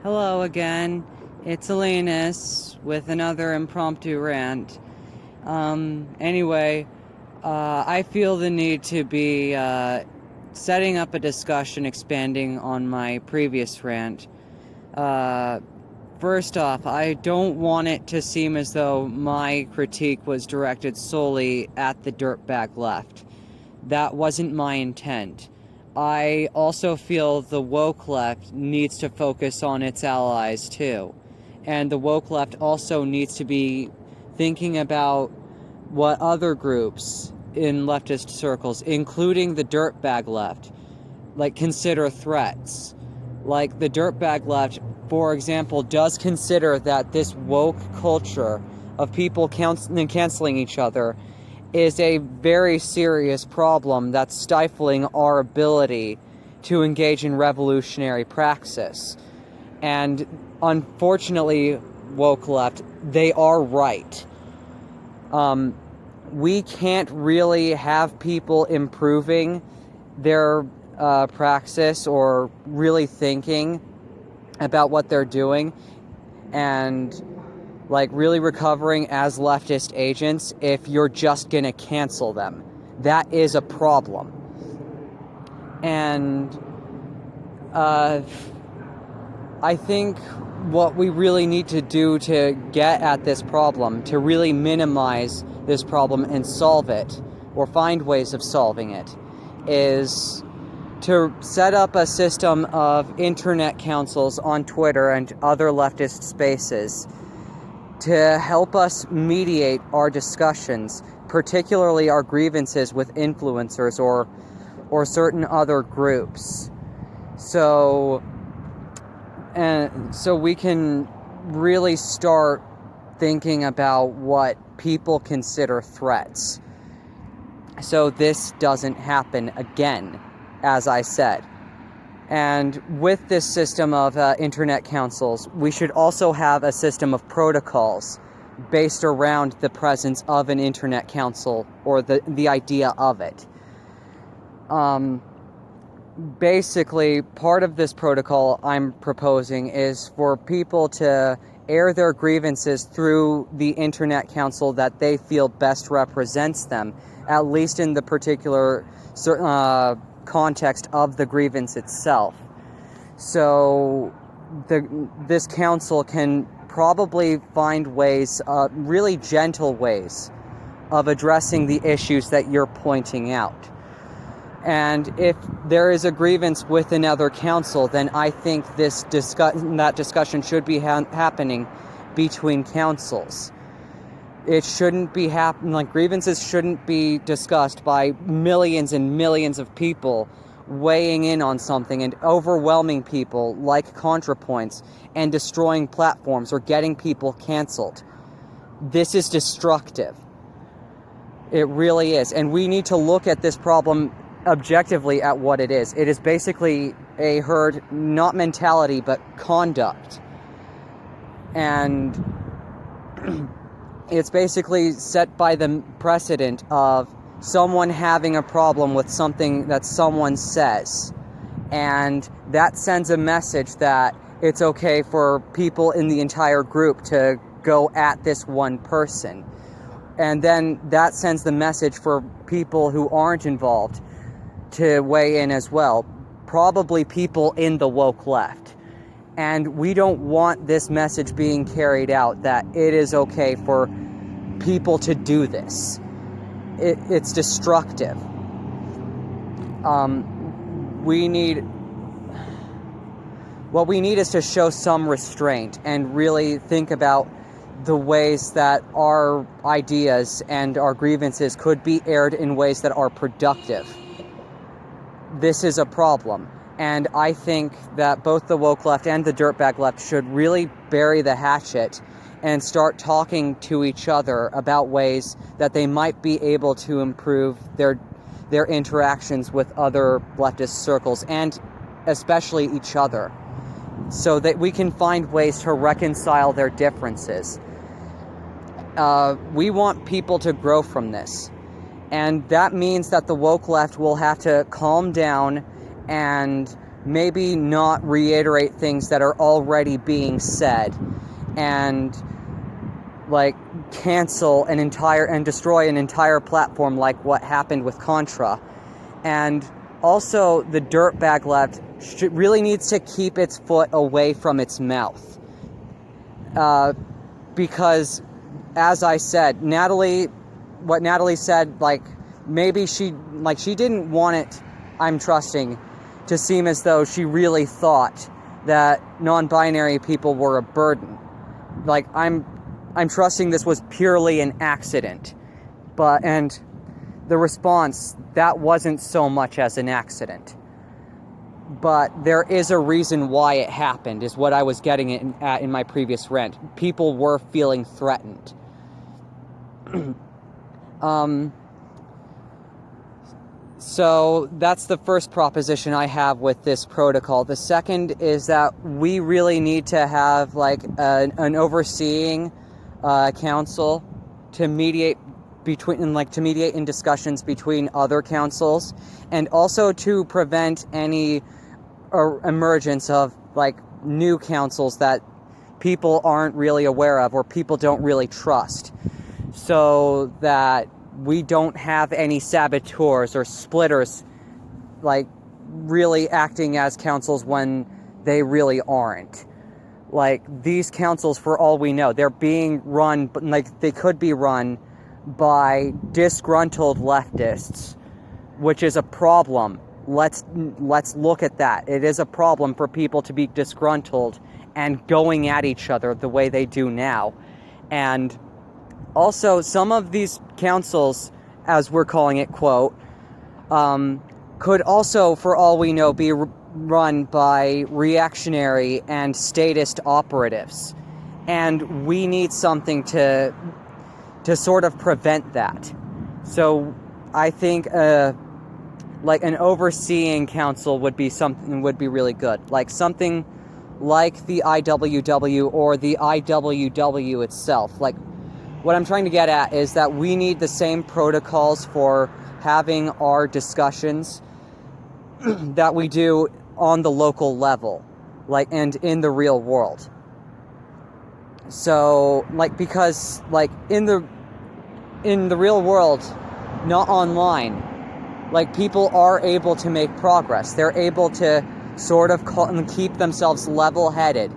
Hello again, it's Elenus with another impromptu rant. Anyway, I feel the need to be setting up a discussion expanding on my previous rant. First off, I don't want it to seem as though my critique was directed solely at the dirtbag left. That wasn't my intent. I also feel the woke left needs to focus on its allies too. And the woke left also needs to be thinking about what other groups in leftist circles, including the dirtbag left, consider threats. Like, the dirtbag left, for example, does consider that this woke culture of people canceling each other is a very serious problem that's stifling our ability to engage in revolutionary praxis. And unfortunately, woke left, they are right. We can't really have people improving their praxis or really thinking about what they're doing and really recovering as leftist agents if you're just gonna cancel them. That is a problem. And I think what we really need to do to get at this problem, to really minimize this problem and solve it, or find ways of solving it, is to set up a system of internet councils on Twitter and other leftist spaces to help us mediate our discussions, particularly our grievances with influencers or certain other groups. So we can really start thinking about what people consider threats, so this doesn't happen again, as I said. And with this system of internet councils, we should also have a system of protocols based around the presence of an internet council, or the idea of it. Basically, part of this protocol I'm proposing is for people to air their grievances through the internet council that they feel best represents them, at least in the particular context of the grievance itself. So this council can probably find ways, really gentle ways, of addressing the issues that you're pointing out. And if there is a grievance with another council, then I think that discussion should be happening between councils. It shouldn't be grievances shouldn't be discussed by millions and millions of people weighing in on something and overwhelming people like ContraPoints and destroying platforms or getting people canceled. This is destructive. It really is. And we need to look at this problem objectively at what it is. It is basically a herd, not mentality, but conduct. And it's basically set by the precedent of someone having a problem with something that someone says. And that sends a message that it's okay for people in the entire group to go at this one person. And then that sends the message for people who aren't involved to weigh in as well. Probably people in the woke left. And we don't want this message being carried out that it is okay for people to do this. It's destructive. What we need is to show some restraint and really think about the ways that our ideas and our grievances could be aired in ways that are productive. This is a problem. And I think that both the woke left and the dirtbag left should really bury the hatchet and start talking to each other about ways that they might be able to improve their interactions with other leftist circles, and especially each other, so that we can find ways to reconcile their differences. We want people to grow from this. And that means that the woke left will have to calm down and maybe not reiterate things that are already being said, and like cancel an entire and destroy an entire platform like what happened with Contra. And also the dirtbag left really needs to keep its foot away from its mouth, because as I said, what Natalie said, like, maybe she didn't want it, I'm trusting, to seem as though she really thought that non-binary people were a burden. Like, I'm trusting this was purely an accident. And the response, that wasn't so much as an accident. But there is a reason why it happened, is what I was getting at in my previous rant. People were feeling threatened. So that's the first proposition I have with this protocol. The second is that we really need to have like an overseeing council to mediate in discussions between other councils, and also to prevent any emergence of like new councils that people aren't really aware of or people don't really trust, so that we don't have any saboteurs or splitters like really acting as councils when they really aren't. Like, these councils, for all we know, they're being run, like, they could be run by disgruntled leftists, which is a problem. Let's look at that. It is a problem for people to be disgruntled and going at each other the way they do now. And also, some of these councils, as we're calling it, quote, could also, for all we know, be run by reactionary and statist operatives. And we need something to sort of prevent that. So I think like an overseeing council would be really good. Like something like the IWW or the IWW itself. Like, what I'm trying to get at is that we need the same protocols for having our discussions that we do on the local level, like, and in the real world. So, like, because, like, in the real world, not online, like, people are able to make progress. They're able to sort of keep themselves level-headed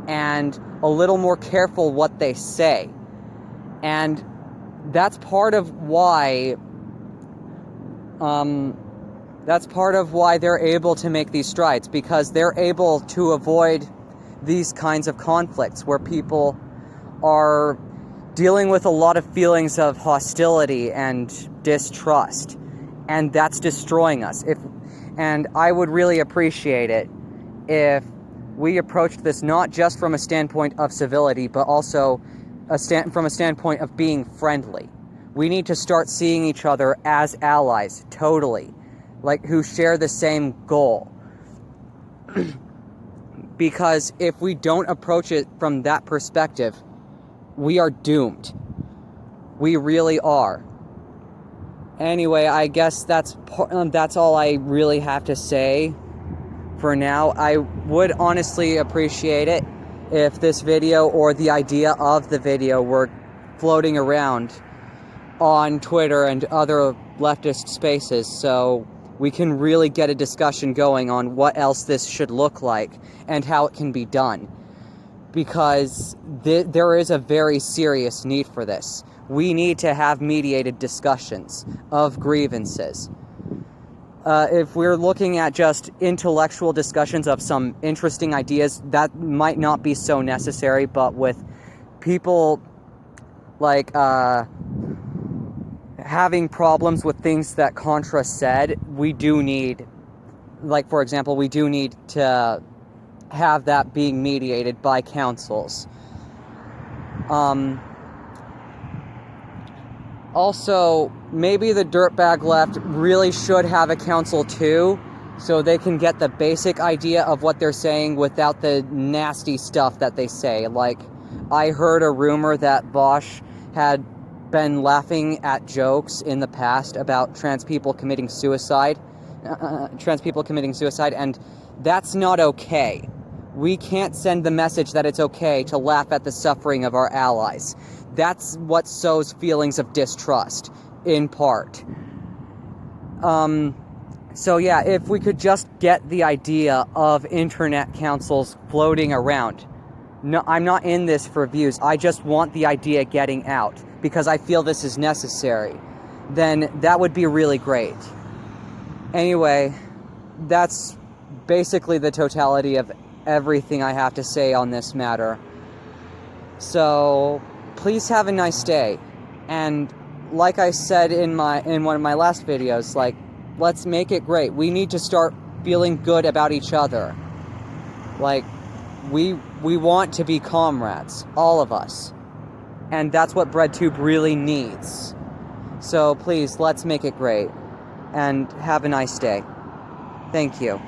and a little more careful what they say. And that's part of why they're able to make these strides, because they're able to avoid these kinds of conflicts where people are dealing with a lot of feelings of hostility and distrust, and that's destroying us. And I would really appreciate it if we approached this not just from a standpoint of civility, but also from a standpoint of being friendly. We need to start seeing each other as allies, totally, like, who share the same goal. Because if we don't approach it from that perspective, we are doomed. We really are. Anyway, I guess that's all I really have to say for now. I would honestly appreciate it if this video or the idea of the video were floating around on Twitter and other leftist spaces, so we can really get a discussion going on what else this should look like and how it can be done. Because there is a very serious need for this. We need to have mediated discussions of grievances. If we're looking at just intellectual discussions of some interesting ideas, that might not be so necessary, but with people like having problems with things that Contra said, we do need, like, for example, we do need to have that being mediated by councils. Also, maybe the dirtbag left really should have a council too, so they can get the basic idea of what they're saying without the nasty stuff that they say. Like, I heard a rumor that Bosch had been laughing at jokes in the past about trans people committing suicide, and That's not okay. We can't send the message that it's okay to laugh at the suffering of our allies. That's what sows feelings of distrust, in part. So yeah, if we could just get the idea of internet councils floating around. No, I'm not in this for views. I just want the idea getting out because I feel this is necessary. Then that would be really great. Anyway, that's basically the totality of everything I have to say on this matter. So please have a nice day. And like I said in one of my last videos, like, let's make it great. We need to start feeling good about each other. Like, we want to be comrades, all of us. And that's what BreadTube really needs. So please, let's make it great. And have a nice day. Thank you.